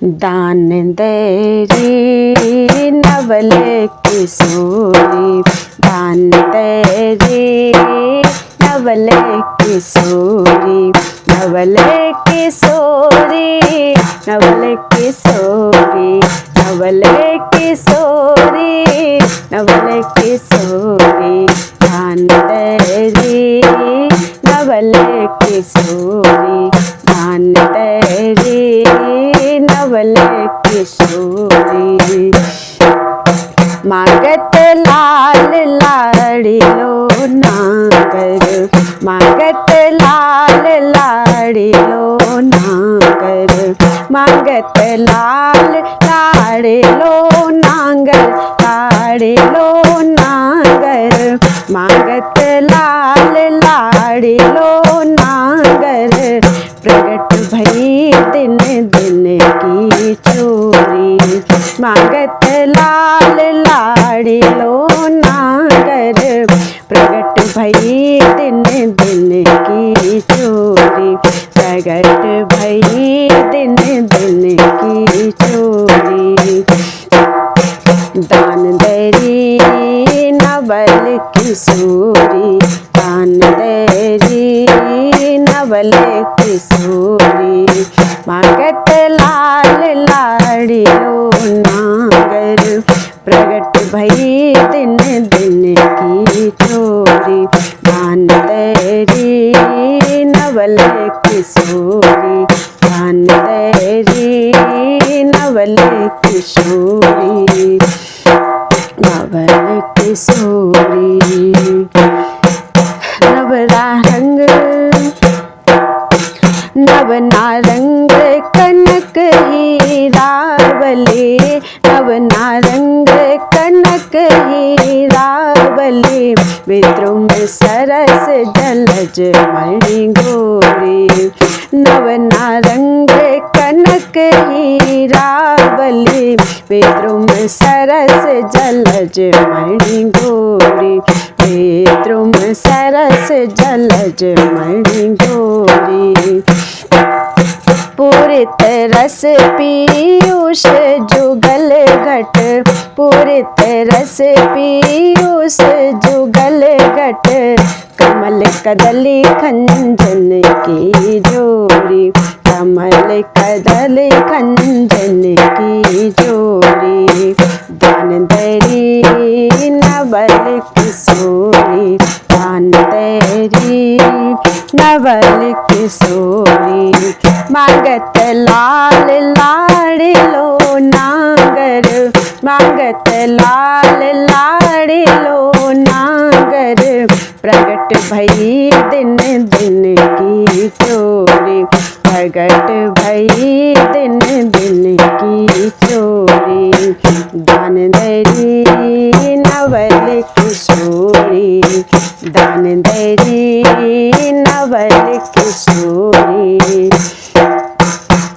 दान तेरी नवल किशोरी, दान तेरी नवल किशोरी, नवल किशोरी, नवल किशोरी, नवल किशोरी, नवल किशोरी, दान तेरी नवल किशोरी, दान तेरी नवल किशोरी। मांगत लाल लाड़ी लो नागर, मांगत लाल लाड़ी लो नागर, मांगत लाल लाड़ी लो नांगर, लाड़ी लो नांगर, मांगत लाल लाड़ी लो नांगर, प्रगट भई दिन दिन की चोरी, मांगत लाल लाड़ी लो नागर, प्रगट भई दिन दिन की चोरी, प्रगट भई दिन दिन की चोरी। दान तेरी नवल किशोरी, दान तेरी नवल किशोरी, मांगत लाल लाड़ी लो नागर, प्रगट भई दिन दिन की चोरी, दान तेरी नवल किशोरी, दान तेरी नवल किशोरी, नवल किशोरी। नवरा रंग नवना रंग कनक हीरावली, नवना रंग कनक हीरावली, विद्रुम सरस जलज मणि गोरी, नवना रंग कनक हीरावली, विद्रुम सरस जलज मणि गोरी, विद्रुम सरस जलज मणि गोरी। पूरित रस पीयूष जुगल घट, पूरित रस पीयूष जुगल घट, कमल कदली खंजन की जोड़ी, कमल कदली खंजन की जोड़ी, दान तेरी नवल किशोरी, दान तेरी नवल किशोरी, मांगत लाल लाड़ी लो नागर, मांगत लाल लाड़ी लो नागर, प्रगट भई दिन दिन की चोरी, प्रगट भई दिन दिन की चोरी, दान तेरी नवल किशोरी, दान तेरी नवल किशोरी।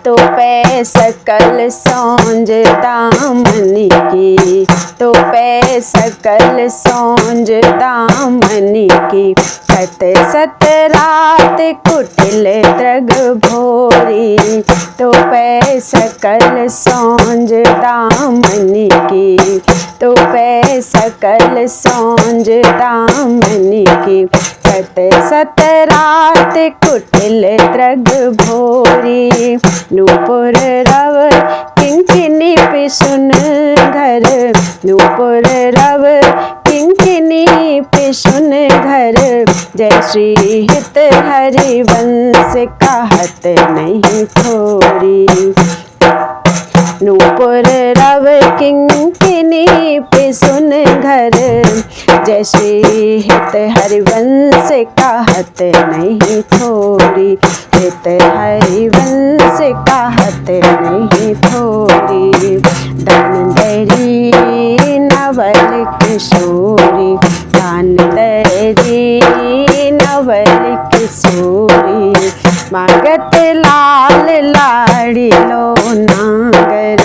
तो पै सकल सौंज दामन की, तो पै सकल सौंज दामन की, सत सत रात कुटिल त्रग भोरी, तो पै सकल सौंज दामन की, तो पै सकल सौंज दामन की, सत सत रात कुटिल त्रग भोरी, नूपुर रव किंकिनी पिसुन घर, नूपुर रव किंकिनी पिसुन घर, जय श्री हित हरिवंश कहत नहीं थोरी, नूपुर रव किंकिनी पिसुन घर, जय श्री हित हरिवंश कहत नहीं थोरी, हित हरिवंश कहत नहीं थोरी, दान तेरी नवल किशोरी, दान तेरी नवल किशोरी, मांगत लाल लाड़ी लो नागर,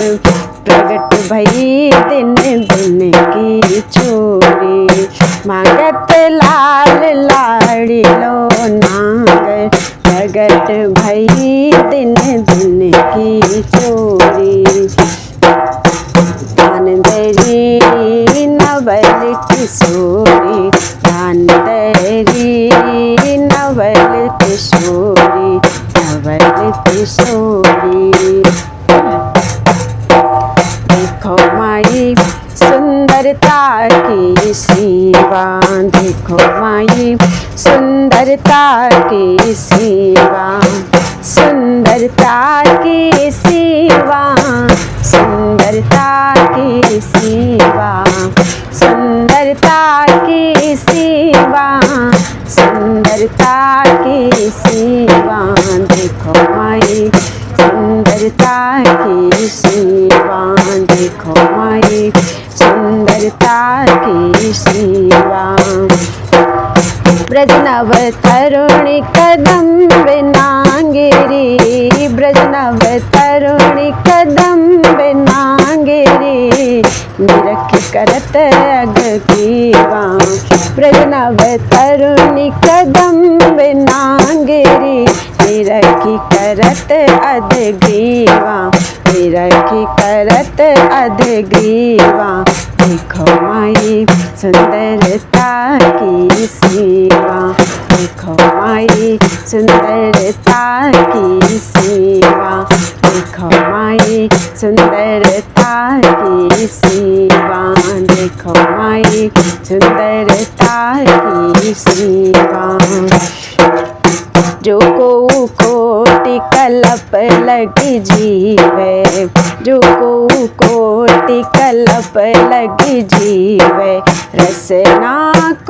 प्रगट भई दिन दिन की चोरी, मांगत लाल लाड़ी लो नागर, प्रगट भई दिन दिन की चोरी। सोरी। ध्यान धरी नवल किशोरी, ध्यान धरी नवल किशोरी, नवल किशोरी। देखो माई सुंदरता की सीमा, देखो माई सुंदरता की सीमा, सुंदरता की सीमा, सुंदरता की सीमा, सुंदरता की सीमा, सुंदरता की सीमा। देखो माई सुंदरता की सीमा, देखो माई सुंदरता की सीमा। ब्रज नव तरुणी कदम्ब नांगेरी, ब्रज नव तरुणी कदम्ब नांगेरी, निरख करत अग कीवा। ब्रज नव तरुणी कदम्ब नांगेरी, निरखी करत अध ग्रीवा, निरखी करत अध ग्रीवा। देखो माई सुंदरता की सीमा, देखो माई सुंदरता की सीमा, देखो माई सुंदरता की सीमा, देखो माई सुंदरता की सीमा। जो को कोटि कल्प लगी जीवे, जो को कोटि कल्प लगी जीवे, रसना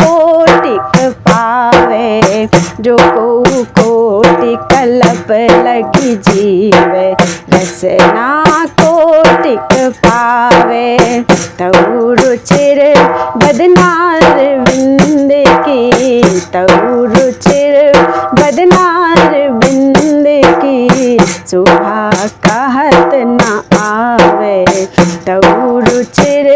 कोटिक पावे। जो को कोटि कल्प लगी जीवे, रसना कोटिक पावे। तऊ रुचिर बदनार बिंद की, तऊ रुचिर बदनार बिंद की, शोभा कहत न आवे। तऊ रुचिर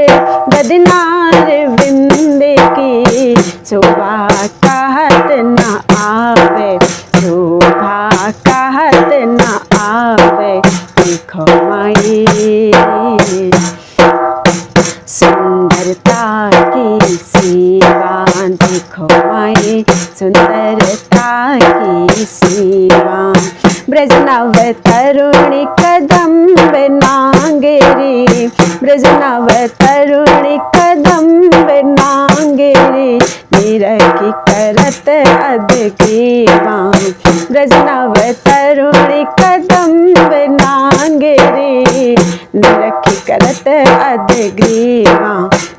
बदनार बिंद की, शोभा कहत न आवे, शोभा कहत न आवे। देखो माई सुंदरता की सीमा, देखो माई सुंदरता की सीमा। ब्रज नव तरुणी कदम्ब नांगेरी, ब्रज नव तरुणी कदम्ब नांगेरी, निरखी करत अध ग्रीवा। ब्रज नव तरुणी कदम्ब नांगेरी, निरखी करत अध ग्रीवा,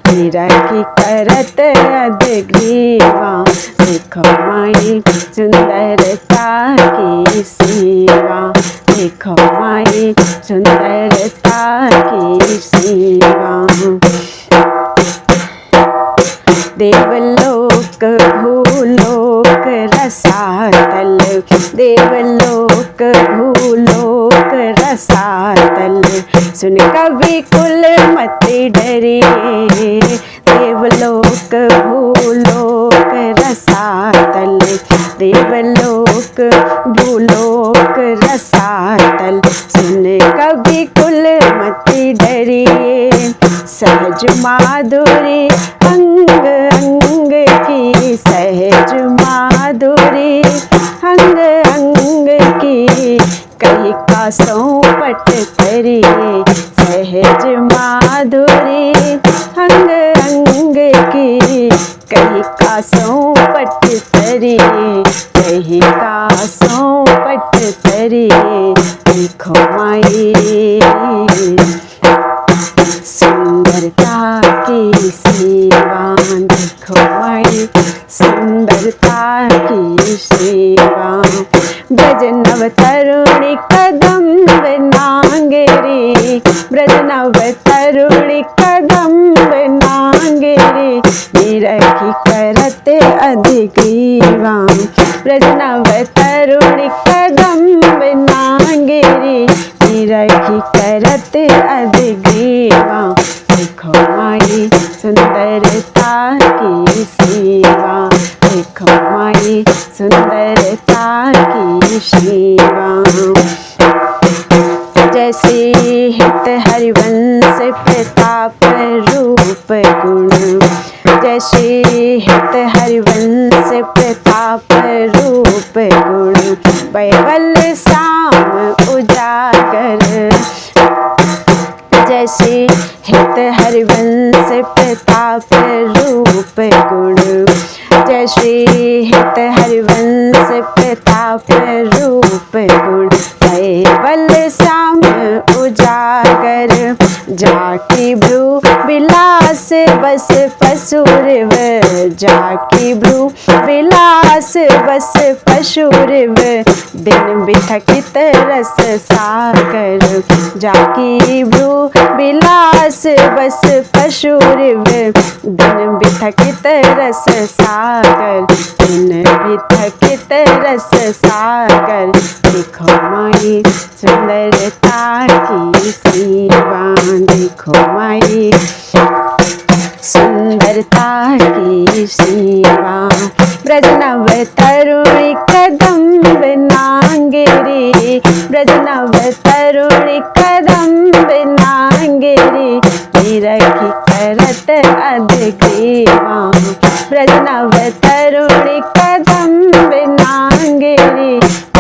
निरखी करत अध ग्रीवा। देखो माई सुंदरता की सीमा, देखो माई सुंदरता की सीमा। देवलोक भूलोक रसातल, देवलोक भूलोक रसातल, सुन कवि कुल मति डरिए। देवलोक भूलोक रसातल, देवलोक भूलोक रसातल, सुन कवि कुल मति डरिए। सहज माधुरी अंग अंग की, सहज माधुरी अंग अंग की, कहीं का सौंपट करिए। सहज माधुरी अंग अंग की, कहीं का सौंपट करिए, कहीं का सौंपट करिए। देखो माई सुंदरता की सीमा, देखो माई सुंदरता की सीमा। ब्रज नव तरुणी कदम्ब नांगेरी, ब्रज नव तरुणी कदम्ब नांगेरी, निरखी करत अध ग्रीवा। ब्रज नव तरुणी कदम्ब नांगेरी, निरखी करत अध ग्रीवा। देखो माई सुंदरता की सीमा, देखो माई सुंदरता की सीमा। जय श्री हित हरिवंश प्रताप रूप गुण। जय श्री हित हरिवंश प्रताप रूप गुण। बैबल श्याम उजागर। जय श्री हित हरिवंश प्रताप रूप गुण। जय श्री हित हरिवंश प्रताप रूप गुण। बैबल श्याम उजागर। जाकी भ्रू विलास बस पशुरिव। जाकी भ्रू विलास बस पशुरिव। दिन बिथकित रस सागर। जाकी भ्रू विलास बस पशुरिव। दिन बिथकित रस सागर। दिन बिथकित रस सागर। देखो माई सुंदरता की सीमा। देखो माई सुंदरता की सीमा। ब्रजनव तरुणी कदम्ब नांगेरी। ब्रजनव तरुणी कदम्ब नांगेरी। निरखी करत अधग्रीवा। ब्रजनव तरुणी कदम्ब नांगेरी।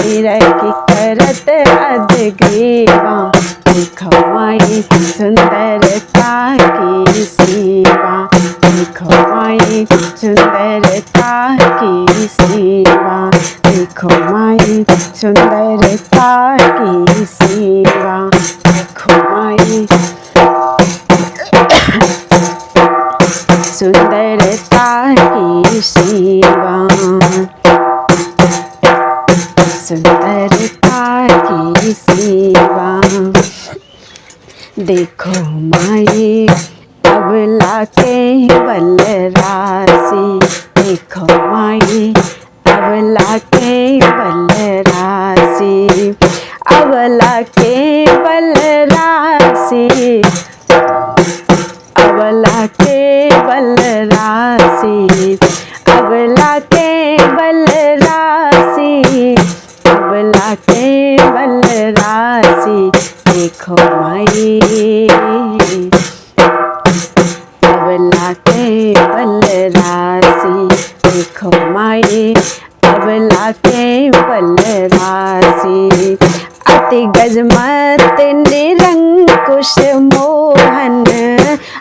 निरखी करत अधग्रीवा। देखो माई सुंदरता की सीमा। देखो माई सुंदरता की सीमा। देखो माई सुंदरता की सीमा। देखो माई सुंदरता की सीमा। सुंदरता की सीमा। देखो माई अबला के बल राशि। देखो माई अबला के बल राशि। अबला के बल राशि। अबला के बल राशि। अबला के बल राशि। अबला के बल राशि। देखो माई अबला के बल राशि। देखो माई अबला के बल राशि। अति गजमत निरंकुश मोहन।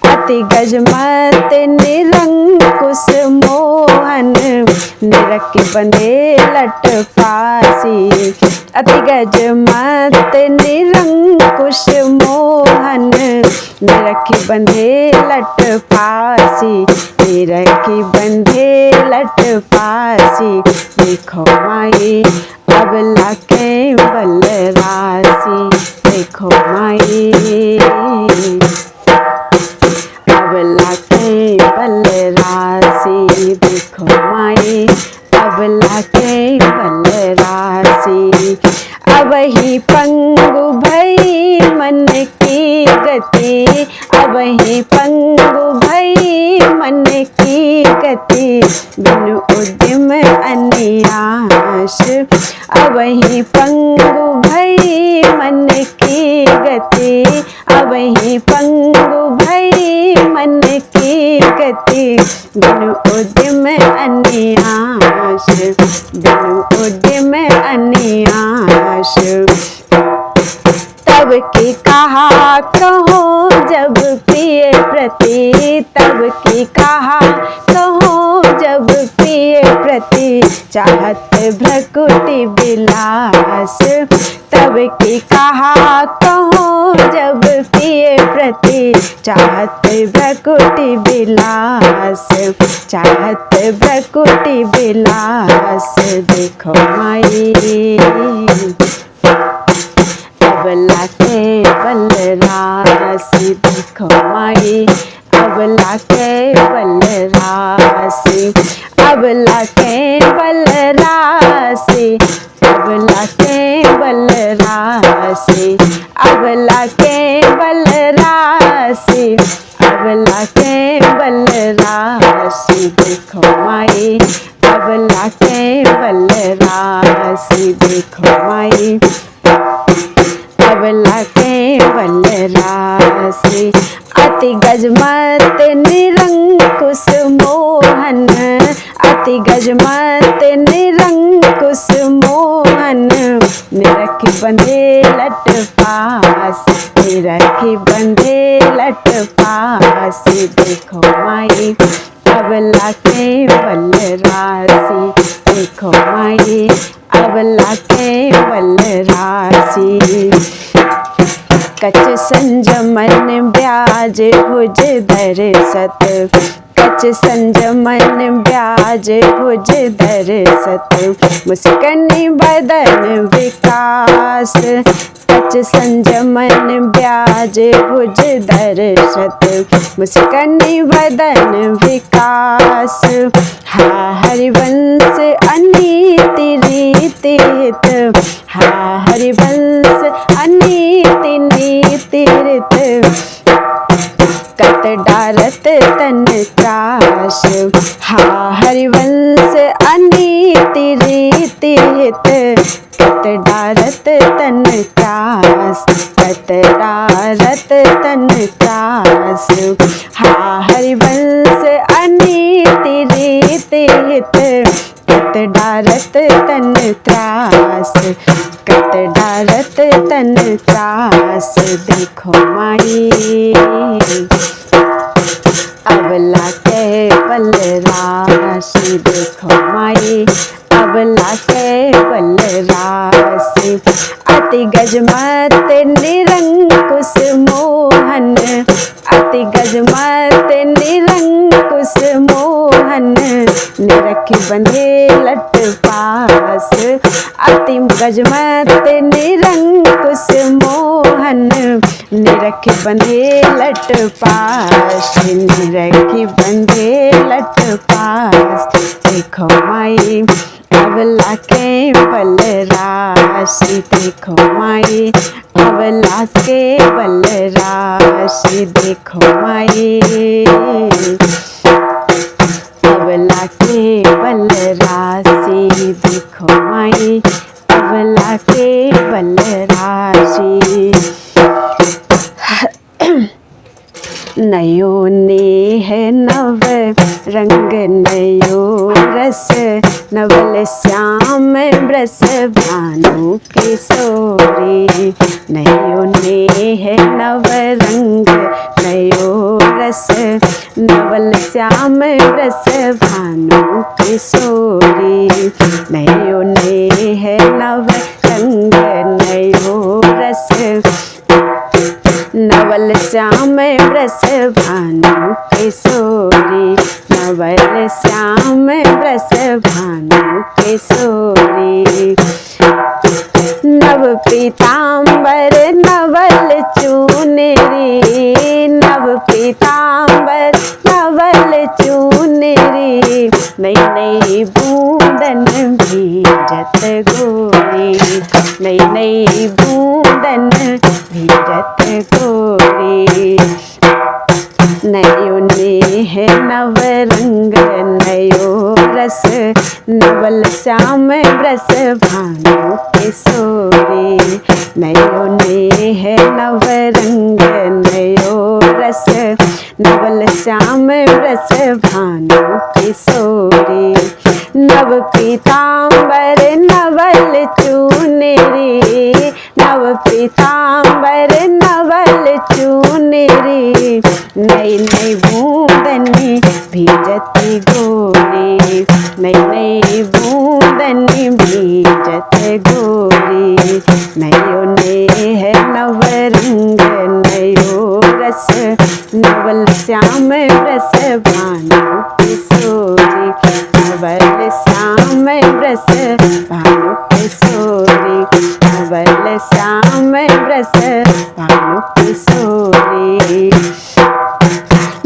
अति गजमत निरंकुश मोहन। निरख बंधे लट फांसी। अति गजमत निरंकुश मोहन। निरखी बंधे लट फांसी। निरखी बंधे लट फांसी। देखो माई अबला के बल राशि। देखो माई अबला के बल राशि। देखो माई अबला के बल राशि। अब ही पंगु भई मन की गति। अब ही पंगु भई मन की गति। बिनु उद्यम अन्यास। अब ही पंगु भई मन की गति। अब ही पंगु भई मन की गति। बिनु उद्यम अन्यास। बिनु उद्यम अन्यास। तब की कहा कहो जब प्रिय प्रति। तब की कहा कहो जब प्रिय प्रति। चाहत भ्रकुटि विलास। तब की कहा कहो जब प्रिय प्रति। चाहत भ्रकुटि विलास। चाहत भ्रकुटि विलास। देखो माई अबला के बल राशि। देखो माई अबला के बल राशि। अबला के बल राशि। अबला के बल राशि। अबला के बल राशि। अबला के बल राशि। देखो माई अबला के बल राशि। देखो माई अबला के बल राशि। अति गजमत निरंकुश मोहन, अति गजमत निरंकुश मोहन, निरखी बंधे लट पास, निरखी बंधे लट पास। देखो माई अबला केवल राशि, देखो माई अबला केवल राशि। कच संजमन ब्याज भुज दर सत, कच संजमन ब्याज भुज दर सत। मुस्कनी बदन विकास, कच संजमन ब्याज भुज दर सत। मुस्कनी बदन विकास, हा हरिवंश अनीति रीति हित, हा हरिवंश अनीति नीति रित। कत डारत तन त्रास, हा हरिवंश अनीति रीति हित। कत डारत तन त्रास, कत डारत तन त्रास। हा हरिवंश अनीति रीति हित। कत डारत तन त्रास, कत डारत तन त्रास। देखो माई अबला केवल राशि, देखो माई अबला केवल राशि। अति गजमत निरंकुश मोहन, अति गजमत निरंकुश मोहन, निरखी बंधे लट पास। अति गजमत निरंकुश मोहन, निरखी बंधे लट पास, निरखी बंधे लट पास। देखो माई अबला केवल राशि, देखो माई अबला केवल राशि। देखो माई अबला केवल राशि, देखो माई अबला केवल राशि। नयो नेह नव रंग नयो रस, नवल श्याम ब्रस भानु किशोरी। नयो नेह नव रंग नयो रस, नवल श्याम ब्रस भानु किशोरी। नयो नेह नव रंग नयो रस, नवल श्याम ब्रस भानु किशोरी। नवल श्याम ब्रस भानु किशोरी। नव पीताम्बर नवल चुनरी, नव पीताम्बर नवल चुनरी। नई नई बूंदन भीजत गोरी, नई नई बूंदन भीजत गोरी। नयो नेह नव रंग नयो रस, नवल श्याम ब्रस भानु किशोरी। नयो नेह नव रंग नयो रस, नवल श्याम ब्रस भानु किशोरी। नव पीताम्बर नवल चुनरी, नव पीताम्बर नवल चुनरी। नई नई बूंदनी भीजत गोरी, नई नई बूंदनी भीजत गोरी। नयो नेह नव रंग नयो रस, नवल श्याम ब्रस भानु किशोरी। नवल श्याम ब्रस भानु किशोरी, नवल श्याम ब्रस भानु किशोरी।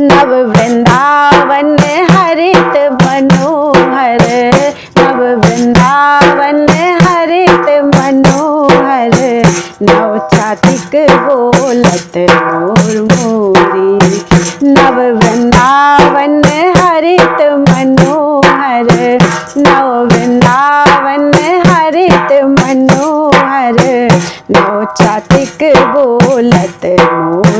नव वृंदावन हरित मनोहर, नव वृंदावन हरित मनोहर। नव चातिक बोलत मोर मोरी, नव वृंदावन हरित मनोहर। नव वृंदावन हरित मनोहर, नव चातिक बोलत मोर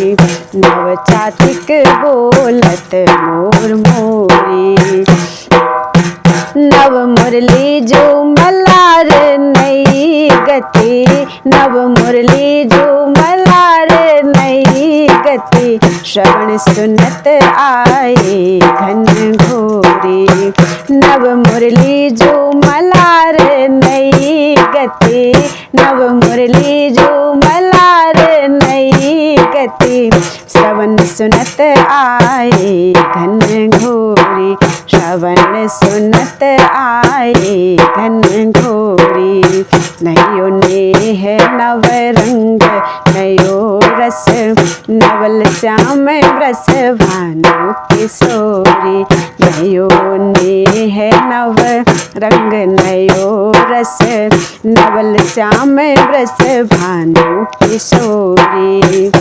गोरी, नव चातिक बोलत मोर मोरी। नव मुरली जो मलार नई गति, नव मुरली जो मलार नई गति, श्रवण सुनत आए घन घोरी। नव मुरली जो मलार नई गति, नव मुरली जो मलार नई गति, श्रवण सुनत आए घन घोरी, श्रवण सुनत आए घन घोरी। नयो नेह नव रंग नयो रस, नवल श्याम रस भानु किशोरी। नयो नेह नव रंग नयो रस, नवल श्याम रस भानु किशोरी।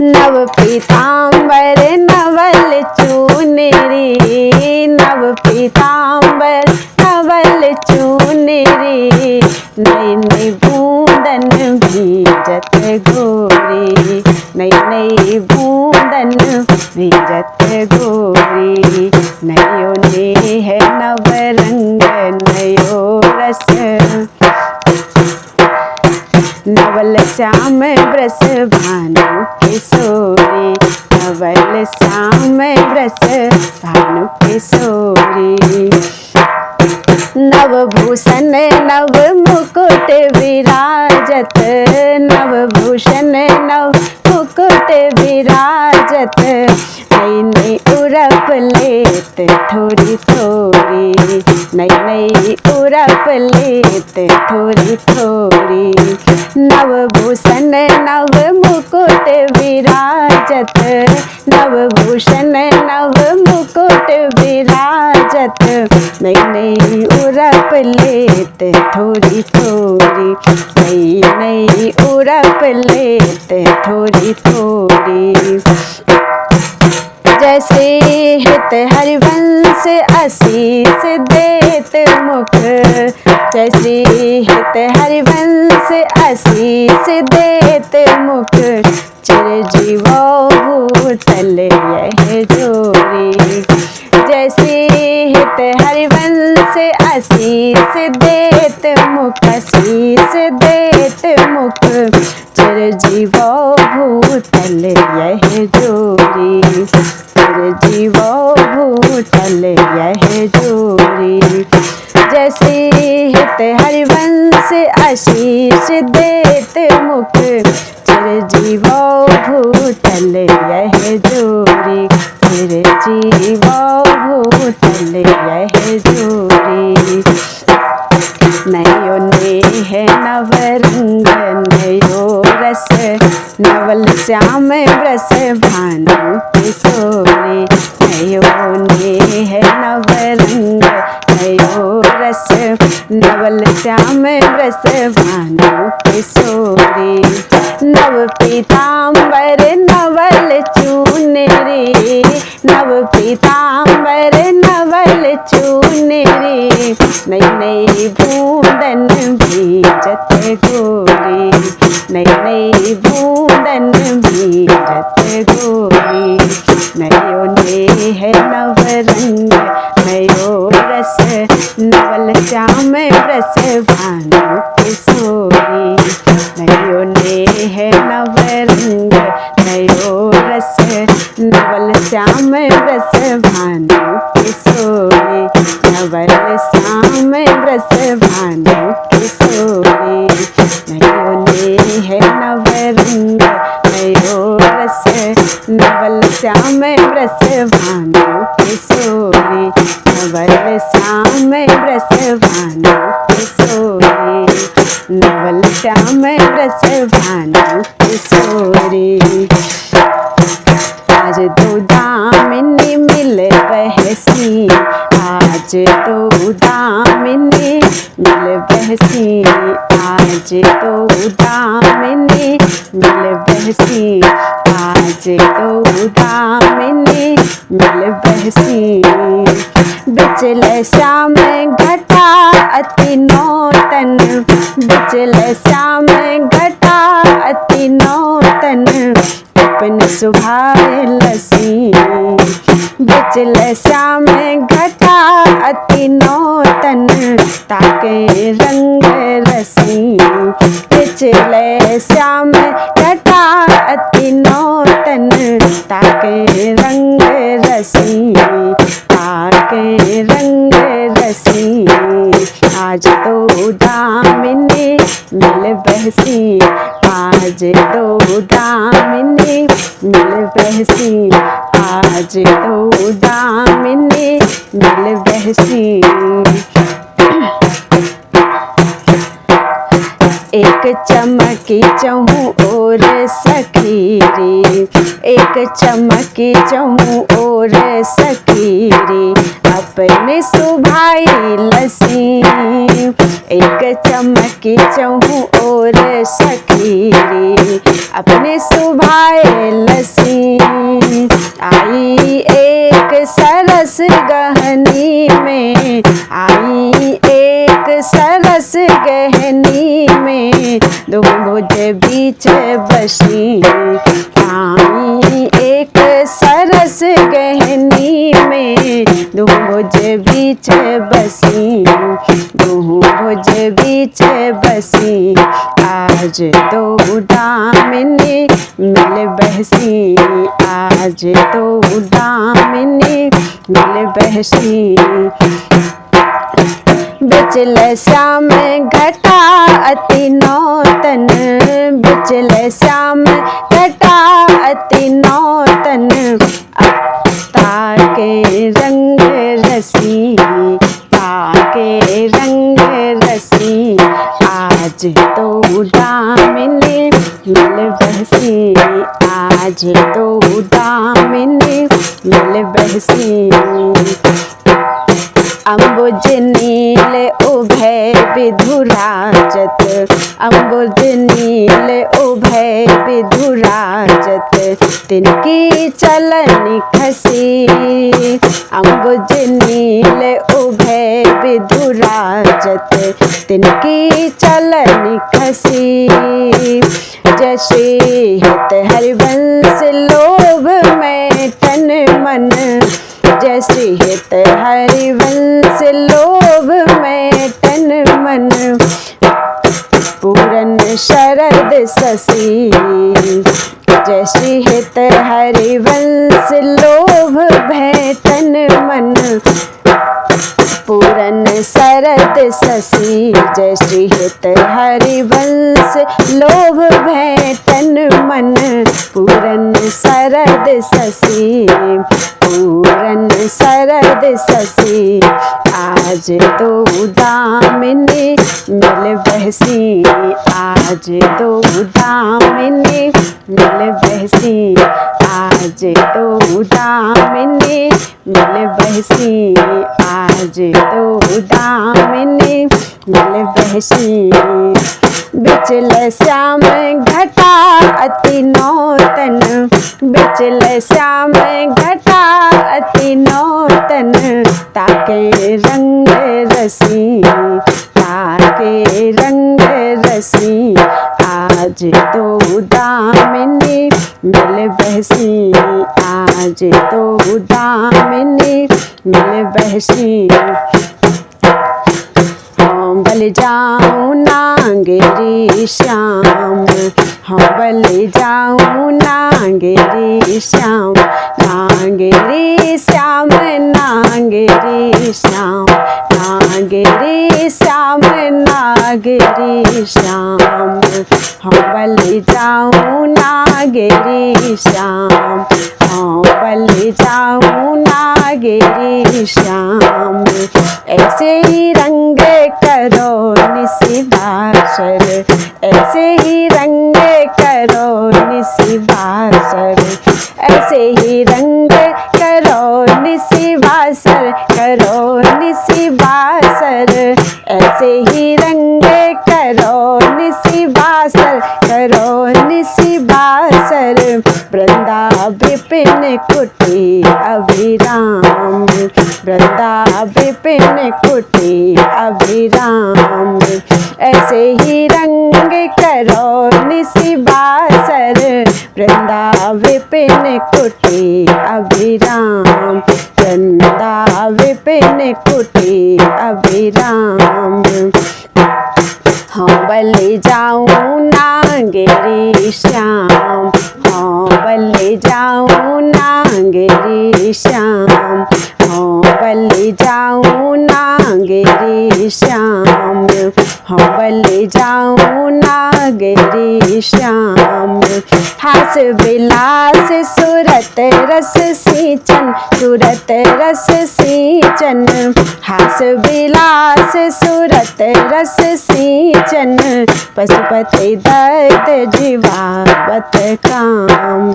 नव पीतांबर नवल चुनरी, नव पीतांबर नवल चुनरी, नई नई बूंदन भीजत गोरी, नई नई बूंदन भीजत गोरी। नयो नेह नव रंग नयो रस, नवल श्याम ब्रस भानु किशोरी, नवल श्याम ब्रस भानु किशोरी। नवभूषण नव मुकुट विराजत, नवभूषण नव मुकुट विराजत, नई नई उरप लेत थोड़ी थोड़ी, नई नई उरप लेत थोड़ी थोड़ी। नवभूषण नव मुकुट विराजत, नवभूषण नव मुकुट विराजत, नई नई उरप लेत थोड़ी थोड़ी, नई नई उरप लेत थोड़ी थोड़ी। जैसे हित हरिवंश आशीष देत मुख, जैसे हित हरिवंश आशीष देत मुख, चिरजीवो भूतल यह जोरी। जैसे हित हरिवंश आशीष देत मुख, आशीष देत मुख, चिरजीवो भूतल यह जोरी, चिरजीवो भूतल यह जोरी। जैसे हित हरिवंश आशीष देत मुख, चिरजीवो भूतल यह जोरी, चिरजीवो भूतल यह जोरी। नयो नेह नव रंग नयो रस, नवल श्याम रस भानु किशोरी। नयो नेह नव रंग नयो रस, नवल श्याम रस भानु किशोरी। नव पीतांबर नवल चुनरी, नव पीतांबर नवल चुनरी, नई नई बूंदन भीजत गोरी, नई नई बूंदन भीजत गोरी। नयो नेह नव रंग नयो रस, नवल श्याम रस भानु किशोरी। नयो नेह नव रंग नयो रस, नवल श्याम रस भानु किशोरी, नवल श्याम रस भानु किशोरी। नयो नेह नव रंग नयो रस, नवल श्याम रस भानु किशोरी, नवल श्याम रस भानु किशोरी, नवल श्याम रस भानु किशोरी। आज दो दामिनी मिल बहसी, आज दो दामिनी मिल बहसी, आज दो दामिनी मिल बहसी, आज दो दामिनी मिल बहसी। बिचल श्याम घटा अति नौतन, बिचल श्याम घटा अति नौतन, तन अपने सुभाए लसी। बिचल श्याम घटा अति नौतन ताके रंग रसी। बिचल श्याम घटा अति नौतन ताके रंग रसी, ताके रंग रसी। आज तो दामिनी मिल बहसी, आज तो दामिनी मिल बहसी, आज तो दामिनी मिल बहसी। एक चमकी चहु और सखी रे, एक चमकी चहु और सखी रे अपने सुभाई लसी। एक चमकी चहु और सखी रे अपने सुभाए लसी। आई एक सरस गहनी में, आई एक सरस गहनी में दो भुज बीच बसी। आई एक सरस गहनी में दो भुज बीच बसी, दो भुज बीच बसी। आज तो दामिनी मिल बहसी, आज तो दामिनी मिल बहसी। बिचल श्याम घटा अति नौतन, बिचल श्याम घटा अति नौतन ताके रंग रसी, ताके रंग रसी। आज तो दामिनी मिल बहसी, आज तो दामिनी मिल बहसी। अम्बुज नील उभय विधुराजत, अम्बुज नील उभय विधुराजत तिनकी चलन खसी। अम्बुज नील उभय विधुराजत तिनकी चलन खसी। जैसे हित हरिवंश लोभ में तन मन, जैसे हित हरिवंश लोभ में तन मन पूरन शरद शशि। जैसे हित हरिवंश लोभ में तन मन पूरन शरद शशि। जैसे हित हरिवंश लोभ भय तन मन पूरन शरद शशि, पूरन शरद शशि। आज तो दामिनी मिल बहसी, आज तो दामिनी मिल बहसी, आज तो दामिनी मिल बहसी, आज तो दामिनी मिल बहसी। बिचल श्याम घटा अति नौतन, बिचल श्याम घटा अति नौतन ताके रंग रसी, ताके रंग रसी। आज तो दामिनी मिल बहसी, आज तो दामिनी मिल बहसी। हम बल जाऊं नांगेरी श्याम, हम बल जाऊं नांगेरी श्याम, नांगेरी श्याम, नांगेरी श्याम, नांगेरी श्याम, नागेरी श्याम। हम बल जाऊं नागेरी श्याम, हम बल जाऊं नागेरी श्याम। ऐसे ही रंग करो निसी बासर, ऐसे ही रंग करो निसी बासर, ऐसे ही रंग करो निसी बासर, करो निसी बासर। ऐसे ही रंग करो निसी बासर, करो निसी बासर। वृंदा विपिन कुटी अभिराम, वृंदा विपिन कुटी अभिराम। ऐसे ही रंग करो निसी बासर, वृंदा विपिन कुटी अभिराम, वृंदा विपिन कुटी अभिराम। हाँ बलि जाऊँ नांगेरी श्याम, हाँ बलि जाऊँ नांगेरी श्याम, हाँ बलि जाऊँ नांगेरी श्याम, हाँ बलि जाऊँ नांगेरी श्याम। हास विलास सूरत रस सिंचन, सूरत रस सिंचन, हास विलास सूरत रस सिंचन, पशुपति दत्त जीवावत काम।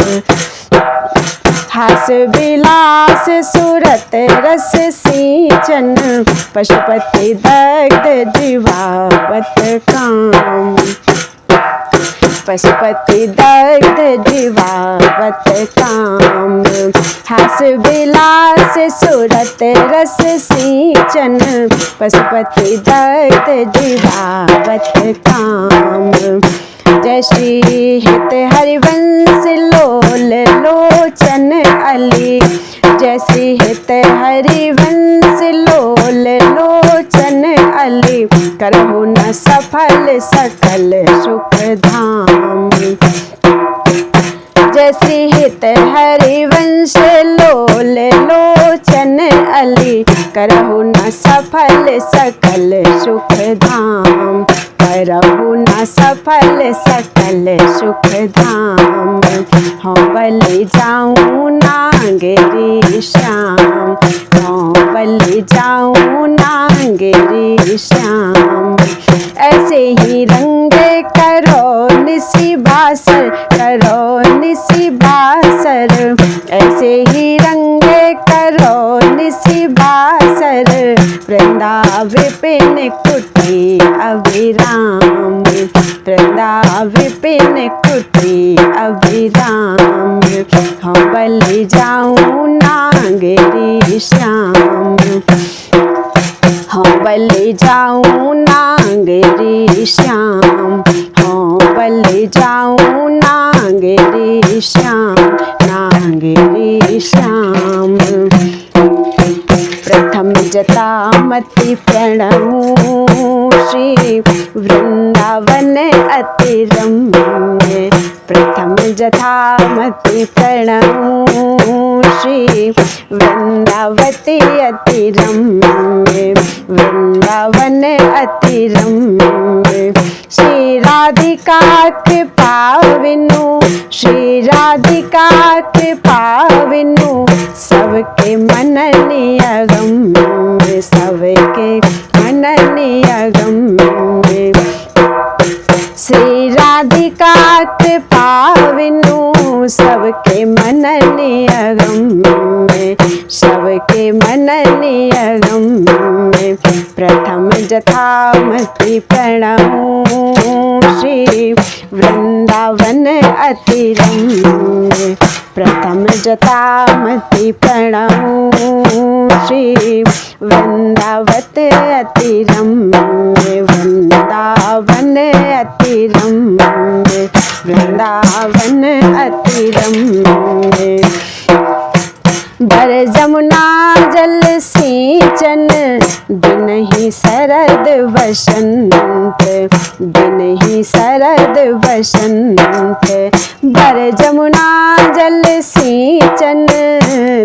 हास विलास सूरत रस सिंचन, पशुपति दत्त जीवावत काम। पशुपति दत्त जीवावत काम। हास विलास सूरत रस सिंचन, पशुपति दत्त जीवावत काम। जय श्री हित हरिवंश लोल लोचन अली, जय श्री हित हरिवंश लोल लोचन अली, करहु न सफल सकल सुख धाम। जय श्री हित हरिवंश लोल लोचन अली, करहु न सफल सकल सुख धाम, करहु न सफल सकल सुख धाम। हाँ बलि जाऊँ नांगेरी श्याम, हाँ बलि जाऊँ नांगेरी श्याम। ऐसे ही रंग करो निसी बासर, करो निसी बासर, ऐसे ही रंग करो निसी बासर, वृंदा विपिन कुटी अभिराम, वृंदा विपिन कुटी अभिराम। हाँ बलि जाऊँ नांगेरी श्याम, हाँ बलि जाऊँ नांगेरी श्याम, हाँ बलि जाऊँ नांगेरी श्याम, नांगेरी श्याम। प्रथम जटामति प्रणमु श्री वृंदावन अति रम्य, प्रथम जटामति प्रणमु श्री वृंदावती अति रम्य, वृंदावन अति रम्य। श्री राधिका कृपा विनु, श्री राधिका कृपा विनु, सबके मन नियगम, सबके मन नियगम। श्री राधिका कृपा विनु, सबके मन नियगम, सबके मन नियगम। प्रथम जटामति प्रणमु श्री वृंदावन अति रम्य, प्रथम जटामति प्रणमु श्री वृंदावत अति रम्य, वृंदावन अति रम्य, वृंदावन अति रम्य। बर जमुना जल सिंचन, दिन ही शरद वसंत, दिन ही शरद वसंत। बर जमुना जल सिंचन,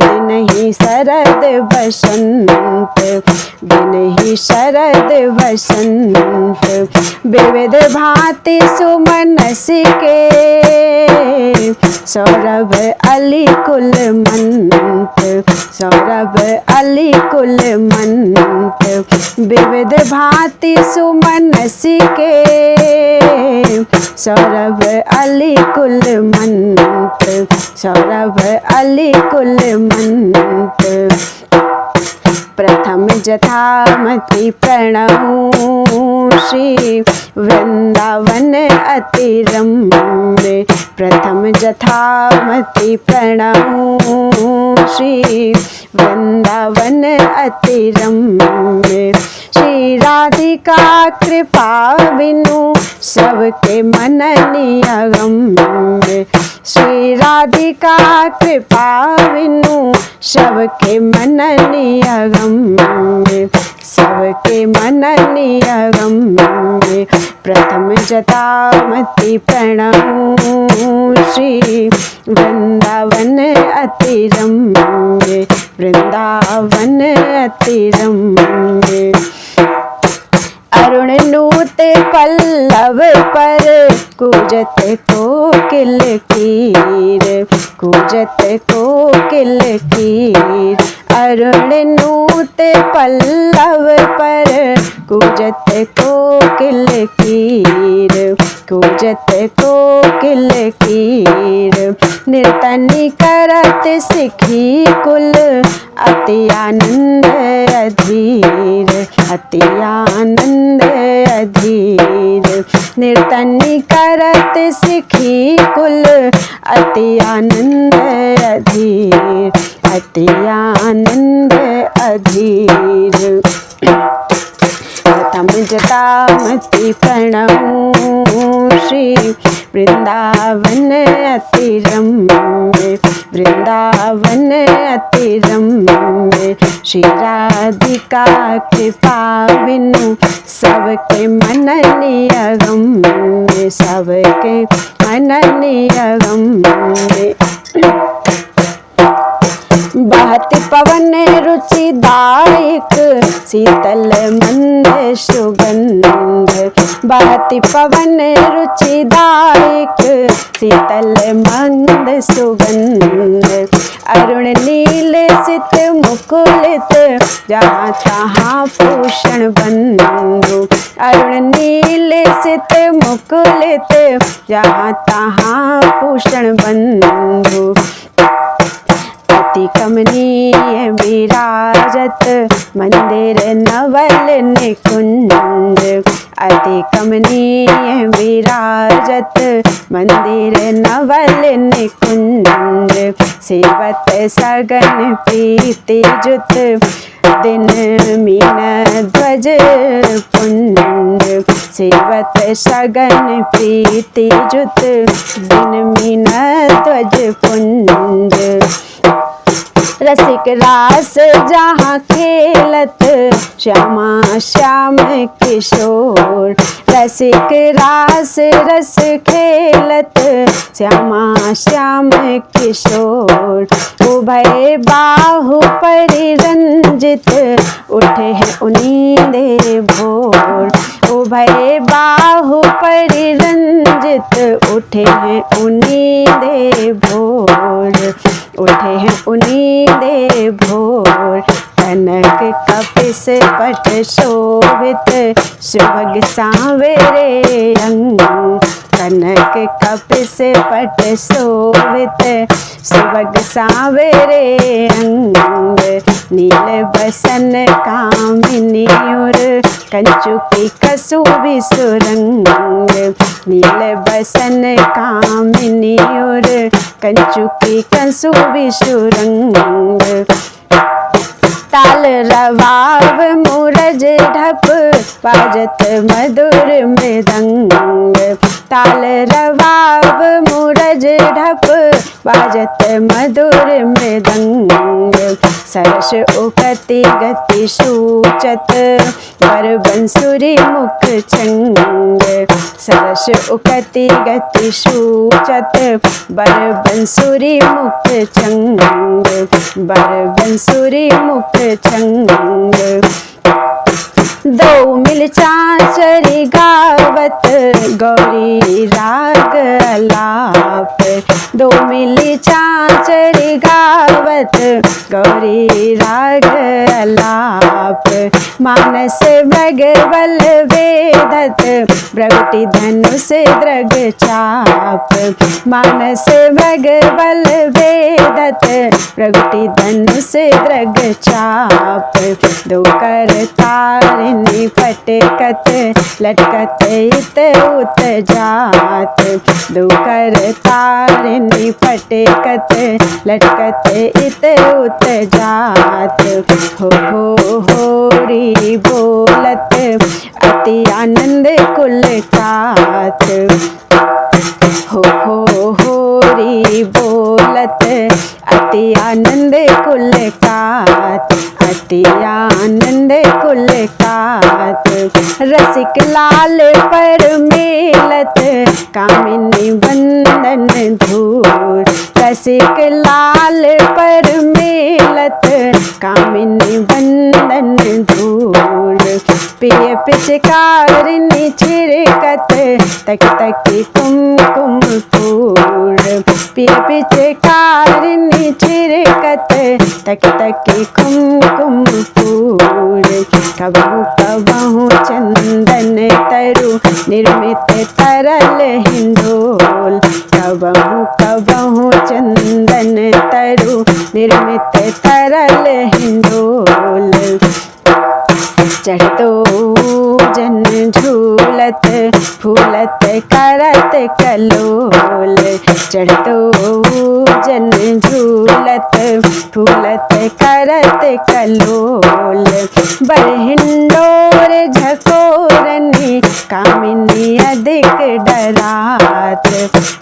दिन ही शरद वसंत, दिन ही शरद वसंत। विविध भांति सुमनस के, सौरभ अली कुल मंत, सौरभ अली कुल मंत। विविध भांति सुमनस के, सौरभ अली कुल मंत, सौरभ अली कुल मंत। प्रथम जटामति प्रणमु श्री वृंदावन अति रम्य, प्रथम जटामति प्रणमु श्री वृंदावन अति रम्य। श्री राधिका कृपा विनु, सबके मन नियगम, श्री राधिका कृपा बिनु सबके मन नियगम में, सबके मन नियगम में। प्रथम जटामति प्रणहूँ श्री वृंदावन अति रम्य, वृंदावन अति रम्य। अरुण नूत पल्लव पर कूजत कोकिल कीर, कूजत कोकिल कीर। अरुण नूत पल्लव पर कूजत कोकिल कीर, कूजत कोकिल कीर। नृतनि करत सिखी कुल अति आनंद अधीर, अति आनंद अधीर। नृतनि करत सिखी कुल अति आनंद अधीर, अति आनंद अधीर। प्रथम जटामति प्रणहूँ श्री वृंदावन अति रम्य, वृंदावन अति रम्य। श्री राधिका कृपा बिनु सबके मन नियगम में, सबके मन नियगम में। बहत पवन रुचिदायक शीतल मंद सुगंध, बहत पवन रुचिदायक शीतल मंद सुगंध। अरुण नील सित मुकुलित जहाँ तहाँ भूषण बंधु, अरुण नील सित मुकुलित जहाँ तहाँ भूषण बंधु। अति कमनीय विराजत मंदिर नवल निकुंज, अति कमनीय विराजत मंदिर नवल निकुंज। सेवत सगन प्रीति जुत दिन मीन ध्वज पुंज, सेवत सगन प्रीति जुत दिन मीन ध्वज पुंज। रसिक रास जहाँ खेलत श्यामा श्याम किशोर, रसिक रास रस खेलत श्यामा श्याम किशोर। उभय बाहु परिरंजित उठे हैं उन्नींदे भोर, उभय बाहु परिरंजित उठे हैं उन्नींदे भोर, उठे हैं उन्नींदे भोर। कनक कपिस पट शोभित सुभग सांवरे अंग, कनक कपिस पट शोभित सुभग सांवरे अंग। नील बसन कामिनी और कंचुकी कसूबी सुरंग, नील बसन कामिनी और कंचुकी कसूबी सुरंग। ताल रवाब मूरज ढप बाजत मधुर मृदंग, ताल रवाब मूरज ढप बाजत मधुर मृदंग। सरस उकति गति सूचत वर बंसुरी मुख छंग, सरस उकति गति सूचत वर बंसुरी मुख छंग, वर बंसुरी मुख छंग। दो मिल चांचरी गावत गौरी राग अलाप, दो मिल चांचरी गावत गौरी राग अलाप। मानस भगवल वेदत भ्रगुटि धनुष दृग चाप, मानस भगवल वेदत भ्रगुटि धनुष दृग चाप। दो कर तारिणी फटकत लटकत इत उत जात, दो कर तारिणी फटकत लटकत इत उत जात। हो री बोलत अति आनंद कुल कात, हो री बोल झूलत अति आनंद कुल कात, अति आनंद कुल कात। रसिक लाल पर मेलत कामिनी बंदन धूर, रसिक लाल पर मेलत कामिनी बंदन धूर। पिय पिचकारिणी छिड़कत तक तकी कुमकुम फूल, पिय पिचकारिणी छिड़कत तक तकी कुमकुम फूल। कबहू कबहू चंदन तरु निर्मित तरल हिंडोल, कबहू कबहू चंदन तरु निर्मित तरल हिंडोल। चढ़तो जन झूलत फूलत करत कलोल, चढ़तो जन झूलत फूलत करत कलोल। बरहिंडोर झकोरनी कामिनी अधिक डरात,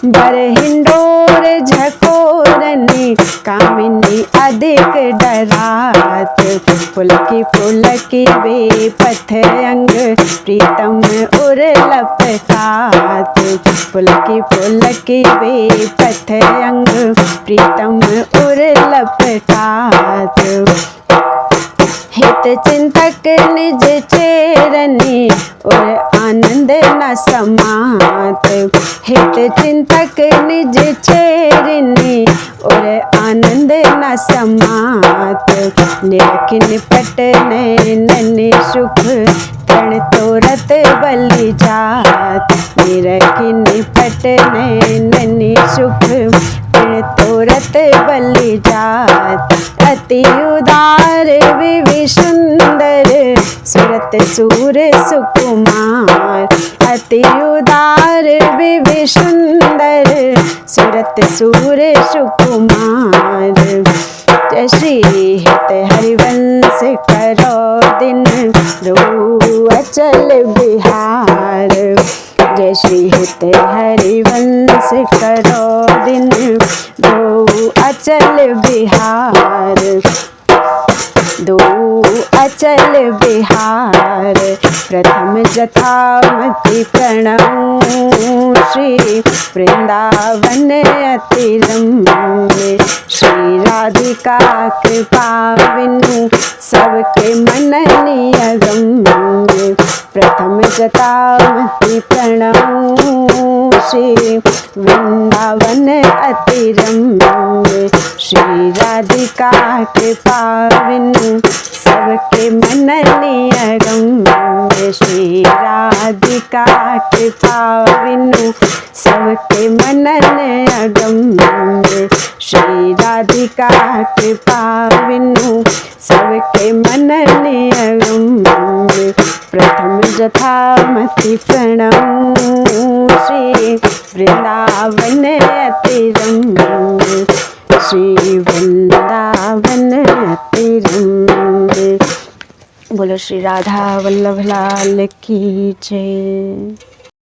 बरहिंडोर झकोरनी कामिनी अधिक डरात। पुलकी पुलकी बेपथ अंग प्रीतम उर लपकात, पुलकी पुलकी बेपथ अंग प्रीतम उर लपकात। हित चिंतक निज चेरनी और आनंद न समात, हित चिंतक निज चेरनी और आनंद न समात। निरख निपट नैनन सुख तृण तोरत बलि जात, निरख निपट नैनन सुख तृण तोरत बलि जात। अति उदार विवि सुंदर सूरत सूर सुकुमार, अति उदार विवि सुंदर सूरत सूर सुकुमार। जय श्री हित हरिवंश करो दिन रो अचल बिहार, जय श्री हित हरिवंश करो दिन रो अचल बिहार। दो अचल बिहार प्रथम जथामति प्रणव श्री वृंदावन अति रम्य। श्री राधिका कृपा बिनु सबके मन नियगम्य। प्रथम जथामति प्रणव श्री वृंदावन अति रम्य। श्री राधिका कृपा बिनु सबके मन नियगम्य। श्री राधिका कृपा बिनु सबके मन नियगम्य। श्री राधिका कृपा बिनु सबके मन नियगम्य। प्रथम जथामति प्रणव श्री वृंदावन अति रम्य। श्री वृंदावन अति रम्य। बोलो श्री राधा वल्लभ लाल की जय।